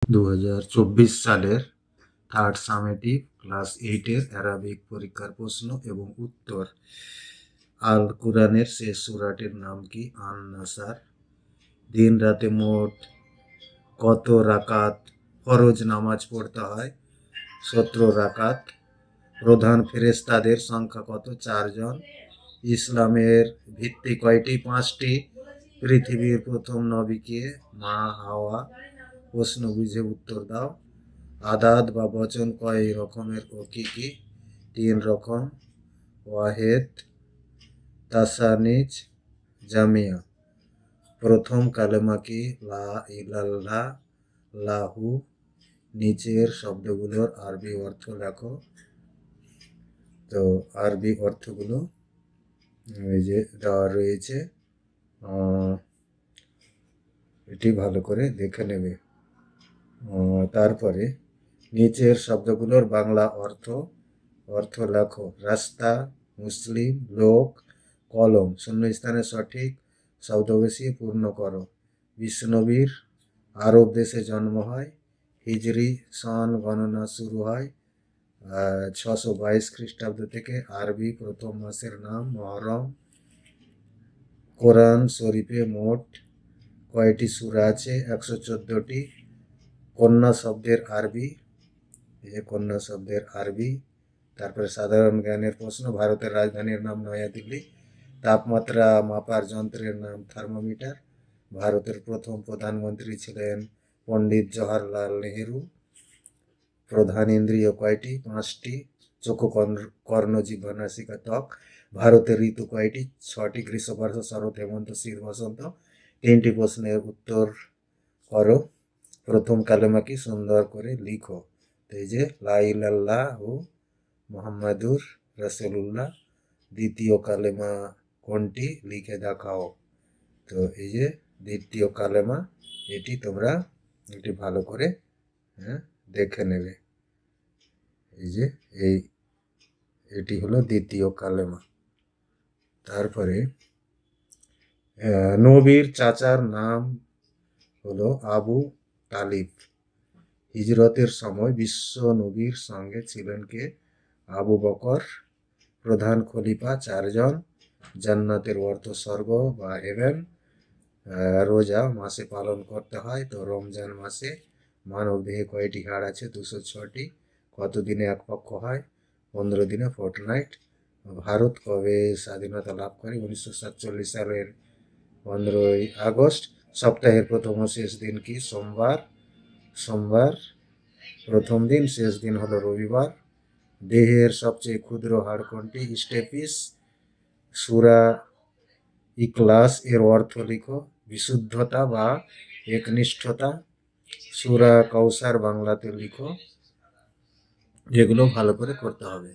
2024 সালের third summative class 8-এর Arabic পরীক্ষার প্রশ্ন এবং উত্তর। আল কুরআনের শেষ সূরাটির নাম কি? আন-নাসার। দিন রাতে মোট কত রাকাত ফরজ নামাজ পড়তে হয়? 17 রাকাত। প্রধান ফেরেশতাদের সংখ্যা কত? 4 জন। ইসলামের ভিত্তি কয়টি? 5টি। পৃথিবীর প্রথম নবী কে? মা হাওয়া। প্রশ্ন বুঝে উত্তর দাও। আদাদ বা বচন কয় রকমের ও কি কি? 3 রকম। ওয়াহেদ, তাসানিজ, জামিয়া। প্রথম কালেমা কি? লা ইলাহা লাহু। নিচের শব্দগুলোর আরবি অর্থ লেখো। তো আরবি অর্থগুলো এই যে দেওয়া রয়েছে, এটি ভালো করে দেখে নেবে। তারপরে নিচের শব্দগুলোর বাংলা অর্থ লেখো। রাস্তা, মুসলিম, লোক, কলম। শূন্যস্থানে সঠিক শব্দ বসিয়ে পূর্ণ করো। বিশ্বনবীর আরব দেশে জন্ম হয়। হিজরি সন গণনা শুরু হয় 622 খ্রিস্টাব্দ থেকে। আরবি প্রথম মাসের নাম মহরম। কোরআন শরীফে মোট কয়টি সূরা আছে? 114টি। কন্যা শব্দের আরবি, এই যে কন্যা শব্দের আরবি। তারপরে সাধারণ জ্ঞানের প্রশ্ন। ভারতের রাজধানীর নাম নয়াদিল্লি। তাপমাত্রা মাপার যন্ত্রের নাম থার্মোমিটার। ভারতের প্রথম প্রধানমন্ত্রী ছিলেন পণ্ডিত জওহরলাল নেহেরু। প্রধান ইন্দ্রিয় কয়টি? 5টি। চক্ষু, কর্ণ, জিহ্বা, নাসিকা, ত্বক। ভারতের ঋতু কয়টি? 6টি। গ্রীষ্ম, বর্ষা, শরৎ, হেমন্ত, শীত, বসন্ত। 3টি প্রশ্নের উত্তর করো। প্রথম কালেমা কি? সুন্দর করে লিখো। তো এই যে লা ইলাহা মুহাম্মাদুর রাসূলুল্লাহ। দ্বিতীয় কালেমা কোনটি? লিখে দেখাও। তো এই যে দ্বিতীয় কালেমা, এটি তোমরা এটি ভালো করে দেখে নেবে। এই যে এটি হলো দ্বিতীয় কালেমা। তারপরে নবীর চাচার নাম হলো আবু তালিব। হিজরতের সময় বিশ্ব নবীর সঙ্গে ছিলেন কে? আবু বকর। প্রধান খলিফা 4 জন। জান্নাতের অর্থ স্বর্গ বা হেভেন। রোজা মাসে পালন করতে হয়, তো রমজান মাসে। মানব দেহে কয়টি হাড় আছে? 206টি। কত দিনে এক পক্ষ হয়? 15 দিনে ফোর্টনাইট। ভারত কবে স্বাধীনতা লাভ করে? 1947 সালের 15ই আগস্ট। সপ্তাহের প্রথম ও শেষ দিন কি? সোমবার প্রথম দিন, শেষ দিন হলো রবিবার। দেহের সবচেয়ে ক্ষুদ্র হাড় কোনটি? স্টেপিস। সূরা ইখলাস এর অর্থ লিখো। বিশুদ্ধতা বা একনিষ্ঠতা। সূরা কাউসার বাংলাতে লিখো। এগুলো ভালো করে করতে হবে।